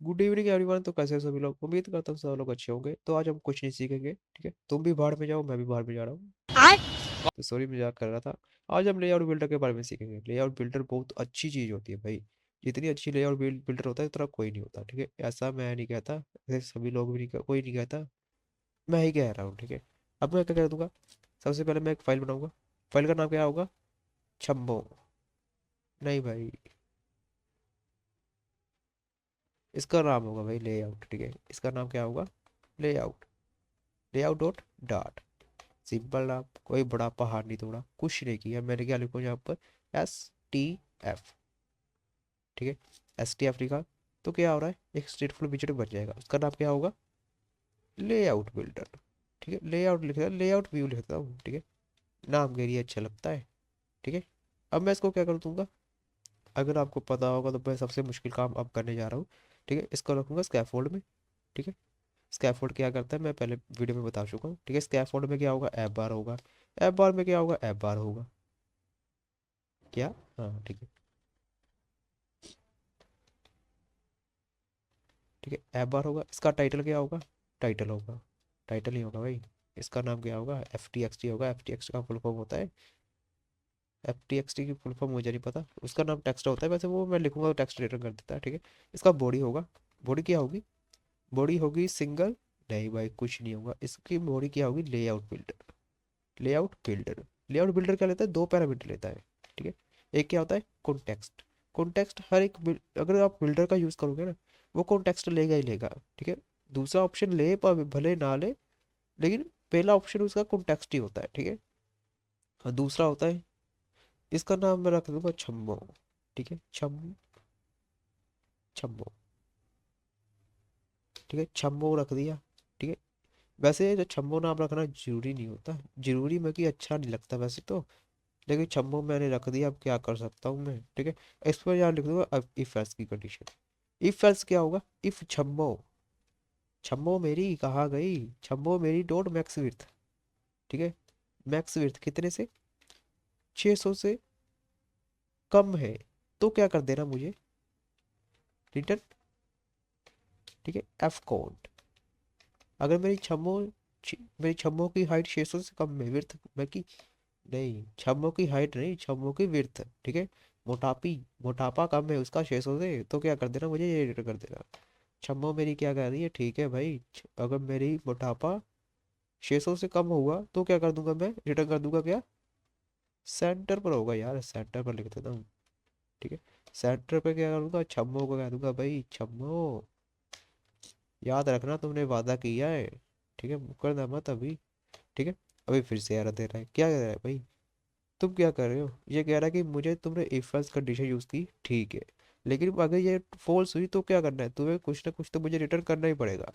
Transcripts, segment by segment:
Good evening everyone. तो कैसे हैं सभी लोग? उम्मीद करता हूँ सब लोग अच्छे होंगे। तो आज हम कुछ नहीं सीखेंगे, ठीक है? तुम भी बाहर में जाओ, मैं भी बाहर में जा रहा हूँ। तो सॉरी, मजाक कर रहा था। आज हम लेआउट बिल्डर के बारे में सीखेंगे। लेआउट बिल्डर बहुत अच्छी चीज़ होती है भाई। जितनी अच्छी लेआउट बिल्डर होता है उतना कोई नहीं होता, ठीक है? ऐसा मैं नहीं कहता, ऐसे सभी लोग भी नहीं कोई नहीं कहता, मैं ही कह रहा हूँ, ठीक है? अब मैं क्या कर दूंगा, सबसे पहले मैं एक फाइल बनाऊंगा। फाइल का नाम क्या होगा? छम्बो। नहीं भाई, इसका नाम होगा भाई लेआउट, ठीक है? इसका नाम क्या होगा? Layout. Layout dot dot. Simple नाम, कोई बड़ा पहाड़ नहीं तोड़ा, कुछ नहीं किया। मैंने क्या लिखूँ यहाँ पर? STF, ठीक है? STF लिखा तो क्या हो रहा है? एक स्टेटफुल विजेट बन जाएगा। उसका नाम क्या होगा? लेआउट बिल्डर, ठीक है? लेआउट लिखता है, लेआउट व्यू लिखता हूँ, ठीक है? नाम के लिए अच्छा लगता है, ठीक है? अब मैं इसको क्या कर दूंगा, अगर आपको पता होगा तो मैं सबसे मुश्किल काम अब करने जा रहा हूँ, ठीक है? इसको रखूंगा स्कैफोल्ड में, ठीक है? स्कैफोल्ड क्या करता है मैं पहले वीडियो में बता चुका हूँ, ठीक है? स्कैफोल्ड में क्या होगा? एफ बार होगा। एफ बार में क्या होगा? एफ बार होगा। क्या? हाँ, ठीक है, ठीक है, एफ बार होगा। इसका टाइटल क्या होगा? टाइटल होगा। टाइटल ही होगा भाई। इसका नाम क्या होगा? FTXT होगा। FTXT का फुल फॉर्म होता है, FTXT की फुल फॉर्म मुझे नहीं पता, उसका नाम टेक्स्ट होता है वैसे, वो मैं लिखूंगा तो टेक्स्ट रिटर्न कर देता है, ठीक है? इसका बॉडी होगा। बॉडी क्या होगी? बॉडी होगी सिंगल। नहीं भाई, कुछ नहीं होगा। इसकी बॉडी क्या होगी? Layout builder. Layout builder. Layout builder क्या लेता है? दो पैरामीटर लेता है, ठीक है? एक क्या होता है? कॉन्टेक्स्ट। कॉन्टेक्स्ट हर एक अगर आप बिल्डर का यूज करोगे ना, वो कॉन्टेक्स्ट लेगा ही लेगा, ठीक है? दूसरा ऑप्शन ले पर भले ना ले, लेकिन पहला ऑप्शन उसका कॉन्टेक्स्ट ही होता है, ठीक है? और दूसरा होता है, इसका नाम मैं रख दूंगा छम्मो, ठीक है? छम्मो, ठीक है? छम्मो रख दिया, ठीक है? वैसे जो छम्मो नाम रखना जरूरी नहीं होता, जरूरी में कि अच्छा नहीं लगता वैसे तो, लेकिन छम्मो मैंने रख दिया, अब क्या कर सकता हूँ मैं, ठीक है? इस पर यहाँ लिख दूंगा अब इफ एल्स की कंडीशन। इफ एल्स क्या होगा? इफ छम्मो, छम्मो मेरी कहाँ गई? छम्मो मेरी डॉट मैक्स विड्थ, ठीक है? मैक्स विड्थ कितने से? 600 से कम है, तो क्या कर देना मुझे? रिटर्न, ठीक है? F count. अगर मेरी छम्मो की हाइट 600 से कम है, विड्थ मैं की, नहीं छम्मो की हाइट नहीं, छम्मो की विड्थ, ठीक है? मोटापा कम है उसका 600 से, तो क्या कर देना मुझे? ये रिटर्न कर देना। छम्मो मेरी क्या कर रही है? ठीक है भाई, अगर मेरी मोटापा 600 से कम हुआ तो क्या कर दूंगा मैं? रिटर्न कर दूंगा क्या? सेंटर पर होगा यार, सेंटर पर लिख देता हूँ, ठीक है? सेंटर पे क्या करूँगा? छम्मो को कह दूंगा भाई छम्मो, याद रखना तुमने वादा किया है, ठीक है? मुकरना मत अभी, ठीक है? अभी फिर से एरर दे रहा है, क्या कह रहा है भाई? तुम क्या कर रहे हो? ये कह रहा है कि मुझे तुमने इफ एल्स कंडीशन यूज की, ठीक है, लेकिन अगर ये फॉल्स हुई तो क्या करना है तुम्हें? कुछ ना कुछ तो मुझे रिटर्न करना ही पड़ेगा,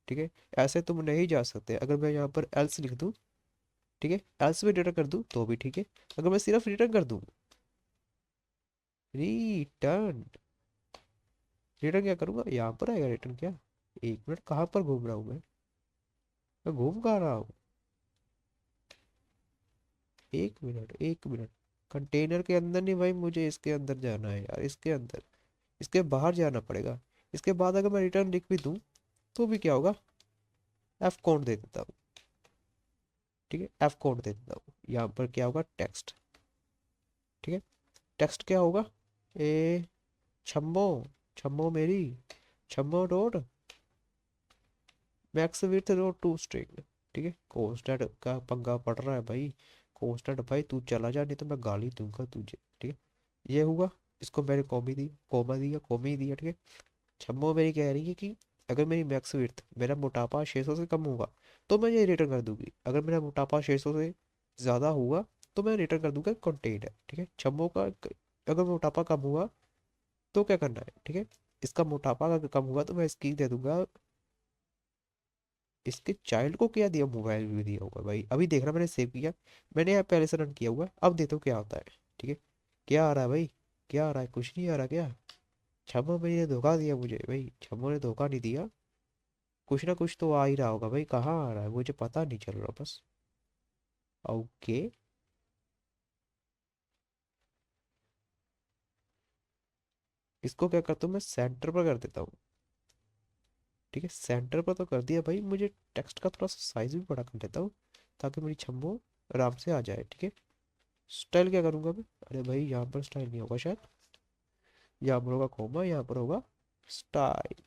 ठीक है? ऐसे तुम नहीं जा सकते। अगर मैं यहाँ पर एल्स लिख दूँ, ठीक है, एल्स भी रिटर्न कर दूँ तो भी ठीक है। अगर मैं सिर्फ रिटर्न कर दूँ, रिटर्न, रिटर्न क्या करूँगा? यहाँ पर आएगा रिटर्न क्या? एक मिनट, कहाँ पर घूम रहा हूँ मैं घूम कहाँ रहा हूँ? एक मिनट, एक मिनट। कंटेनर के अंदर नहीं भाई, मुझे इसके अंदर जाना है यार, इसके अंदर, इसके बाहर जाना पड़ेगा। इसके बाद अगर मैं रिटर्न लिख भी दूँ तो भी क्या होगा? एफ काउंट दे देता हूँ, ठीक है? एफ काउंट दे देता हूँ। यहाँ पर क्या होगा? टेक्स्ट, ठीक है? टेक्स्ट क्या होगा? ए छम्मो, छम्मो मेरी, Chhammo dot max with dot to string, ठीक है? कोस्टेंट का पंगा पड़ रहा है भाई। कोस्टेंट भाई तू चला जा, नहीं तो मैं गाली दूंगा तुझे, ठीक है? ये हुआ। इसको मैंने कॉमी दी, कोमा दिया, कॉमी दिया, ठीक है? छम्मो मेरी कह रही है कि अगर मेरी मैक्स विड्थ, मेरा मोटापा 600 से कम होगा तो मैं ये रिटर्न कर दूंगी। अगर मेरा मोटापा 600 से ज़्यादा हुआ तो मैं रिटर्न कर दूंगा कंटेंट, ठीक है? छम्मो का अगर मोटापा कम हुआ तो क्या करना है, ठीक है? इसका मोटापा अगर कम हुआ तो मैं इसकी दे दूंगा, इसके चाइल्ड को क्या दिया? मोबाइल भी दिया होगा भाई। अभी देखना, मैंने सेव किया, मैंने यहाँ पहले से रन किया हुआ है। अब देखो क्या होता है, ठीक है? क्या आ रहा है भाई? क्या आ रहा है? कुछ नहीं आ रहा क्या? छम्मो भाई ने धोखा दिया मुझे भाई, छम्मो ने धोखा नहीं दिया। कुछ ना कुछ तो आ ही रहा होगा भाई, कहाँ आ रहा है मुझे पता नहीं चल रहा बस। ओके, इसको क्या करता हूँ मैं? सेंटर पर कर देता हूँ, ठीक है, सेंटर पर तो कर दिया भाई। मुझे टेक्स्ट का थोड़ा सा साइज भी बड़ा कर लेता हूँ ताकि मेरी छम्बो आराम से आ जाए। ठीक है, स्टाइल क्या करूँगा मैं? अरे भाई यहाँ पर स्टाइल नहीं होगा शायद, यहाँ पर होगा कोमा, यहाँ पर होगा स्टाइल।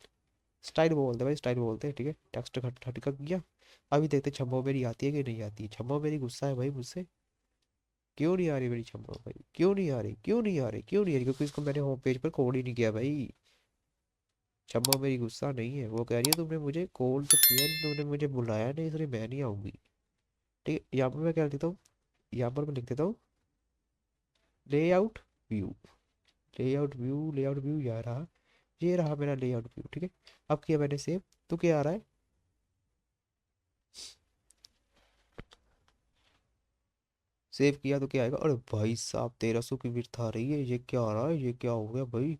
स्टाइल बोलते हैं भाई, स्टाइल बोलते हैं। ठीक है, टेक्स्ट हटका किया। अभी देखते छम्बो मेरी आती है कि नहीं आती है। छम्बो मेरी गुस्सा है भाई मुझसे, क्यों नहीं आ रही मेरी छम्बो भाई, क्यों नहीं आ रही, क्यों नहीं आ रही, क्यों नहीं आ रही? क्योंकि इसको मैंने होम पेज पर कोड ही नहीं किया भाई। छम्बो मेरी गुस्सा नहीं है, वो कह रही है तुमने मुझे कॉल तो किया नहीं, तुमने मुझे बुलाया नहीं, इसलिए मैं नहीं आऊंगी। ठीक है, यहाँ पर मैं क्या लिख देता हूँ, यहाँ पर मैं लिख देता हूँ layout view. Layout view, layout view यहाँ रहा, ये रहा मेरा लेआउट व्यू। ठीक है, अब किया मैंने सेव, तो क्या आ रहा है? सेव किया तो क्या आएगा? अरे भाई साहब 1300 की विड्थ आ रही है, ये क्या आ रहा है, ये क्या हो गया भाई?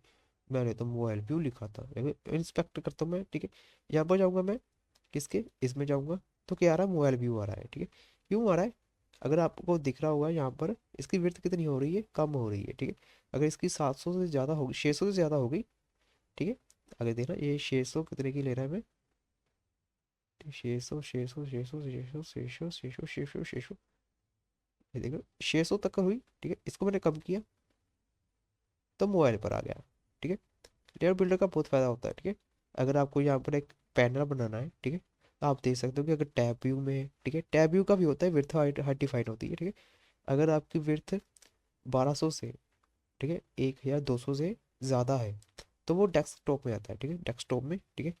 मैंने तो मोबाइल व्यू लिखा था। इंस्पेक्ट करता हूँ मैं। ठीक है, यहाँ पर जाऊँगा मैं, किसके इसमें जाऊँगा, तो क्या आ रहा है? मोबाइल व्यू आ रहा है। ठीक है, क्यों आ रहा है? अगर आपको दिख रहा होगा यहाँ पर, इसकी विड्थ कितनी हो रही है? कम हो रही है। ठीक है, अगर इसकी 700 से ज़्यादा होगी, 600 से ज़्यादा हो गई। ठीक है, अगर देखना ये 600 कितने की ले रहा है मैं, 600 600 600 600 600 600 600 600, ये देखो 600 तक का हुई। ठीक है, इसको मैंने कम किया तो मोबाइल पर आ गया। ठीक है, लेयर बिल्डर का बहुत फ़ायदा होता है। ठीक है, अगर आपको यहाँ पर एक पैनल बनाना है, ठीक है, तो आप देख सकते हो कि अगर टैब व्यू में है, ठीक है, टैब व्यू का भी होता है, विड्थ हाइट हाइट डिफाइन होती है। ठीक है, अगर आपकी विड्थ 1200 से, ठीक है, 1200 से ज़्यादा है, तो वो डेस्कटॉप में आता है। ठीक है, डेस्कटॉप में, ठीक है,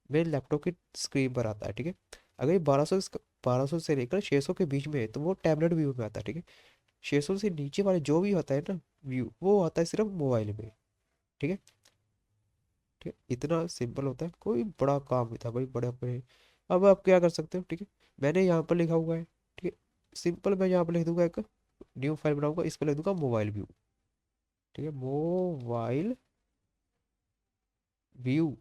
मेरे लैपटॉप की स्क्रीन पर आता है। ठीक है, अगर ये 1200 से लेकर 600 के बीच में है तो वो टैबलेट व्यू में आता है। ठीक है, 600 से नीचे वाले जो भी होता है ना व्यू, वो आता है सिर्फ मोबाइल में। ठीक है, ठीक है, इतना सिंपल होता है, कोई बड़ा काम नहीं था भाई, बड़े अपने। अब आप क्या कर सकते हो? ठीक है, मैंने यहाँ पर लिखा हुआ है। ठीक है, सिंपल मैं यहाँ पर लिख दूंगा एक न्यू फाइल बनाऊंगा, इस पर लिख दूंगा मोबाइल व्यू। ठीक है, mobile view,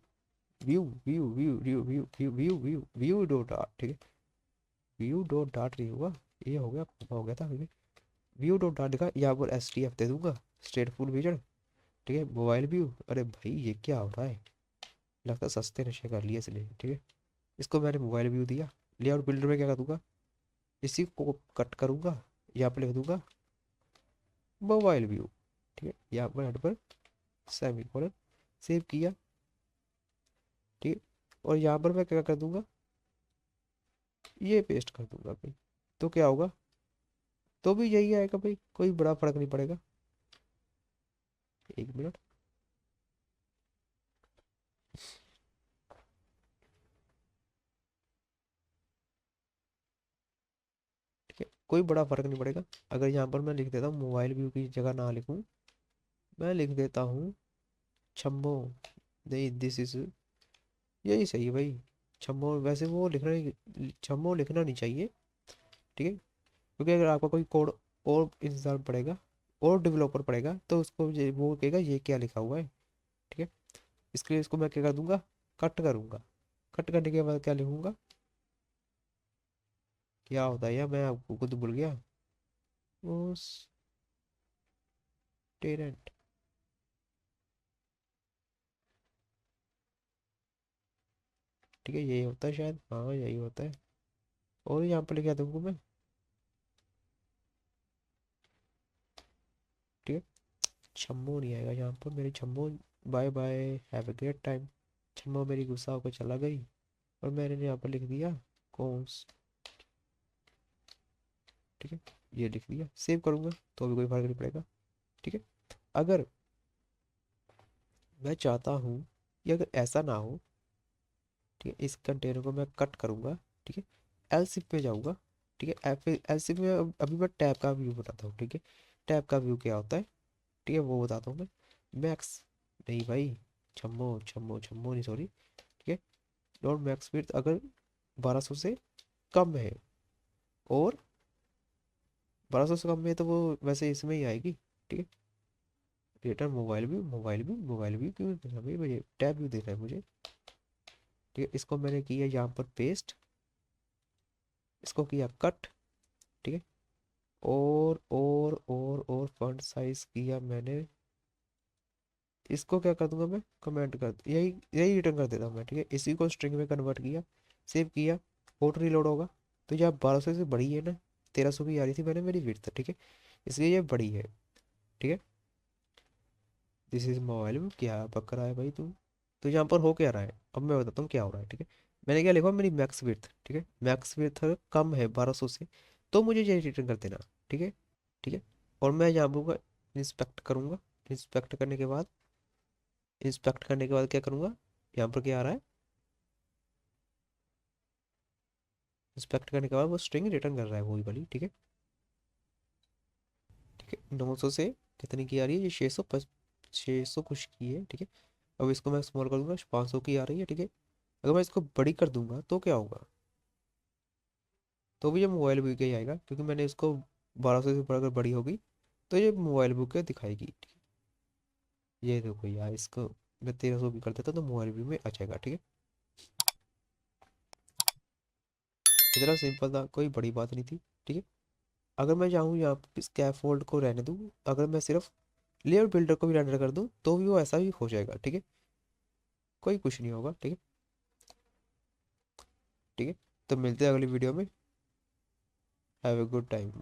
view view view view view view view view view dot are. ठीक है, व्यू डॉट डाट नहीं होगा, ये हो गया, हो गया था। व्यू डॉट डाट लिखा, यहाँ पर एस टी एफ दे दूंगा, स्टेटफुल विजन। ठीक है, मोबाइल व्यू। अरे भाई ये क्या हो रहा है? लगता है सस्ते नशे कर लिए इसने। ठीक है, इसको मैंने मोबाइल व्यू दिया। लेआउट बिल्डर में क्या कर दूंगा, इसी को कट करूंगा, यहाँ पर लिख दूंगा मोबाइल व्यू। ठीक है, यहाँ पर हेड पर सेमी कॉलन, सेव किया। ठीक है, और यहाँ पर मैं क्या कर दूंगा, ये पेस्ट कर दूंगा भाई। तो क्या होगा? तो भी यही आएगा भाई, कोई बड़ा फर्क नहीं पड़ेगा। एक मिनट, ठीक है, कोई बड़ा फर्क नहीं पड़ेगा। अगर यहाँ पर मैं लिख देता हूँ मोबाइल व्यू की जगह ना लिखूँ, मैं लिख देता हूँ छम्बो। नहीं, दिस इज, यही सही है भाई, छम्बो। वैसे वो लिखना नहीं, छम्बो लिखना नहीं चाहिए। ठीक है, क्योंकि अगर आपका कोई कोड और इंसान पढ़ेगा और डेवलपर पढ़ेगा तो उसको वो कहेगा ये क्या लिखा हुआ है। ठीक है, इसके लिए इसको मैं क्या कर दूंगा, कट करूंगा। कट करने के बाद क्या लिखूंगा, क्या होता है यार, मैं आपको खुद भूल गया। उस टेरेंट, ठीक है, यही होता है शायद, हाँ यही होता है। और यहाँ पर लिखा दूंगा मैं। ठीक है, छम्मो नहीं आएगा यहाँ पर मेरी Chhammo. Bye bye, have a great time. Chhammo मेरी गुस्सा होकर चला गई, और मैंने यहाँ पर लिख दिया कौन। ठीक है, ये लिख दिया, सेव करूँगा तो भी कोई फर्क नहीं पड़ेगा। ठीक है, अगर मैं चाहता हूँ कि अगर ऐसा ना हो, ठीक है, इस कंटेनर को मैं कट करूँगा। ठीक है, एलसिफ में जाऊँगा। ठीक है, एलसिफ में अभी मैं टैब का व्यू बताता हूँ। ठीक है, टैब का व्यू क्या होता है, ठीक है, वो बताता हूँ मैं। मैक्स, नहीं भाई, छम्मो छम्मो छम्मो नहीं, सॉरी। ठीक है, डॉट मैक्स विड्थ अगर 1200 से कम है, और 1200 से कम में, तो वो वैसे इसमें ही आएगी। ठीक है, return mobile view, mobile view, mobile view क्यों देना भाई, मुझे टैब व्यू देना है मुझे। ठीक है, इसको मैंने किया यहाँ पर पेस्ट, इसको किया कट। ठीक है, और फॉन्ट साइज किया मैंने इसको क्या कर दूंगा मैं, कमेंट कर, यही यही रिटर्न कर देता हूँ मैं, ठीक है। इसी को स्ट्रिंग में कन्वर्ट किया, सेव किया, ऑटो रीलोड होगा। तो ये 1200 से बड़ी है ना, 1300 की आ रही थी मैंने मेरी विड्थ, ठीक है, इसलिए ये बड़ी है, ठीक है। दिस इज मोबाइल में क्या पक रहा है भाई तू। तो यहाँ पर हो क्या रहा है, अब मैं बताता हूँ क्या हो रहा है, ठीक है। मैंने क्या लिखा, मेरी मैक्स विड्थ, ठीक है, मैक्स विड्थ कम है 1200 से, तो मुझे ये रिटर्न कर देना, ठीक है। ठीक है। और मैं यहाँ पर इंस्पेक्ट करूँगा, इंस्पेक्ट करने के बाद, इंस्पेक्ट करने के बाद क्या करूँगा, यहाँ पर क्या आ रहा है, इंस्पेक्ट करने के बाद वो स्ट्रिंग रिटर्न कर रहा है वही वाली, ठीक है। ठीक है, 900 से कितनी की आ रही है, ये 600, 600 कुछ की है, ठीक है। अब इसको मैं स्मॉल कर दूंगा, 500 की आ रही है, ठीक है। अगर मैं इसको बड़ी कर दूंगा तो क्या होगा, तो भी ये मोबाइल व्यू के ही आएगा, क्योंकि मैंने इसको 1200 से अगर बड़ी होगी तो ये मोबाइल व्यू के दिखाएगी, ठीक है। ये देखो यार, इसको मैं 1300 की कर देता तो मोबाइल व्यू में आ जाएगा, ठीक है। इतना सिंपल था, कोई बड़ी बात नहीं थी, ठीक है। अगर मैं चाहूँ यहाँ पे स्कैफोल्ड को रहने दूँ, अगर मैं सिर्फ लेयर बिल्डर को भी रेंडर कर दूँ तो भी वो ऐसा ही हो जाएगा, ठीक है, कोई कुछ नहीं होगा, ठीक है। ठीक है, तो मिलते हैं अगली वीडियो में। Have a good time.